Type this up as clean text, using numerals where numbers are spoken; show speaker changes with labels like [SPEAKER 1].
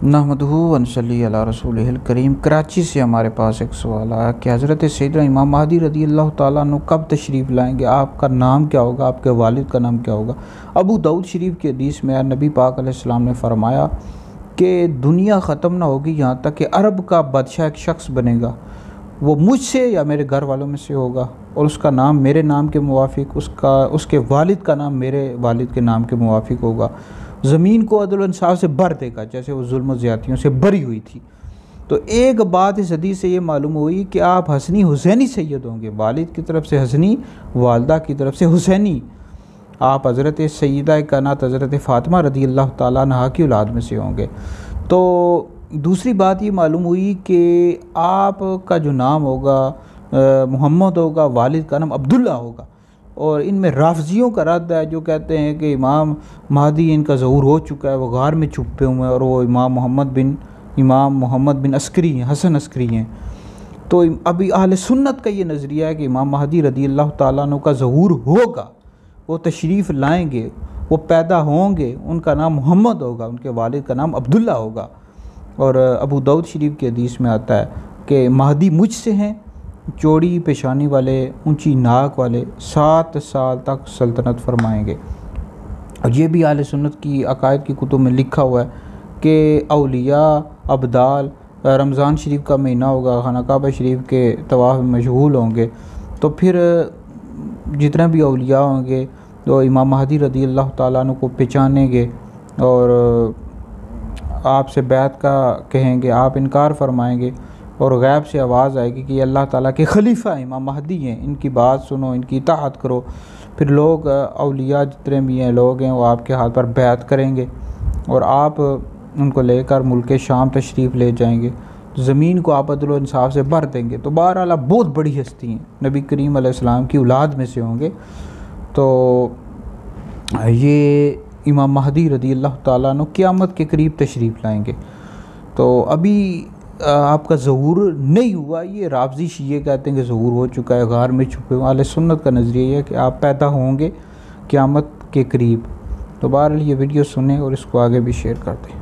[SPEAKER 1] नहमदुहु व नसल्ली अला रसूलिहिल करीम। कराची से हमारे पास एक सवाल आया कि हज़रत सैयदना इमाम महदी रज़ी अल्लाह ताला अन्हु कब तशरीफ़ लाएंगे, आपका नाम क्या होगा, आपके वालिद का नाम क्या होगा। अबू दाऊद शरीफ की हदीस में नबी पाक अलैहिस्सलाम ने फरमाया कि दुनिया ख़त्म ना होगी यहाँ तक कि अरब का बादशाह एक शख्स बनेगा, वो मुझसे या मेरे घर वालों में से होगा और उसका नाम मेरे नाम के मुवाफिक, उसके वालिद का नाम मेरे वालिद के नाम के मुवाफिक होगा। ज़मीन को अदल इंसाफ से भर देगा जैसे वो जुल्म ज़्यादतियों से भरी हुई थी। तो एक बात इस हदीस से ये मालूम हुई कि आप हसनी हुसैनी सैयद होंगे, वालिद की तरफ से हसनी, वालदा की तरफ से हुसैनी। आप हज़रत सैयदा कायनात हज़रत फ़ातिमा रज़ी अल्लाह ताला अन्हा की औलाद में से होंगे। तो दूसरी बात ये मालूम हुई कि आपका जो नाम होगा मोहम्मद होगा, वालिद का नाम अब्दुल्ला होगा। और इनमें राफ़ज़ियों का रद्द है जो कहते हैं कि इमाम महदी इनका ज़हूर हो चुका है, वो गार में छुपे हुए हैं और वो इमाम मोहम्मद बिन अस्करी हैं, हसन अस्करी हैं। तो अभी अहले सुन्नत का ये नज़रिया है कि इमाम महदी रज़ी अल्लाह ताला अन्हु का ज़हूर होगा, वो तशरीफ़ लाएंगे, वो पैदा होंगे, उनका नाम मोहम्मद होगा, उनके वालिद का नाम अब्दुल्ला होगा। और अबू दाऊद शरीफ के हदीस में आता है कि महदी मुझसे हैं, चौड़ी पेशानी वाले, ऊंची नाक वाले, 7 साल तक सल्तनत फरमाएंगे। और ये भी अहले सुन्नत की अकायद की कुतुब में लिखा हुआ है कि औलिया अब्दाल रमज़ान शरीफ का महीना होगा, खाना काबा शरीफ के तवाफ़ में मशगूल होंगे, तो फिर जितने भी औलिया होंगे तो इमाम महदी रज़ी अल्लाह ताला अन्हु को पहचानेंगे और आपसे बैत का कहेंगे, आप इनकार फरमाएंगे और गैब से आवाज़ आएगी कि अल्लाह ताला के खलीफा इमाम महदी हैं, इनकी बात सुनो, इनकी इताअत करो। फिर लोग औलिया जितने भी हैं लोग हैं वो आपके हाथ पर बैत करेंगे और आप उनको लेकर मुल्क शाम तशरीफ़ ले जाएंगे, ज़मीन को आप अदल इंसाफ से भर देंगे। तो बहरहाल बहुत बड़ी हस्ती हैं, नबी करीम अलैहिस्सलाम की औलाद में से होंगे। तो ये इमाम महदी रज़ी अल्लाह ताला अन्हु क़यामत के करीब तशरीफ़ लाएंगे। तो अभी आपका ज़हूर नहीं हुआ, ये राफ़ज़ी शिये कहते हैं कि ज़हूर हो चुका है, गार में छुपे हुए। अहले सुन्नत का नज़रिया है कि आप पैदा होंगे क़यामत के करीब। तो बहरहाल ये वीडियो सुनें और इसको आगे भी शेयर कर दें।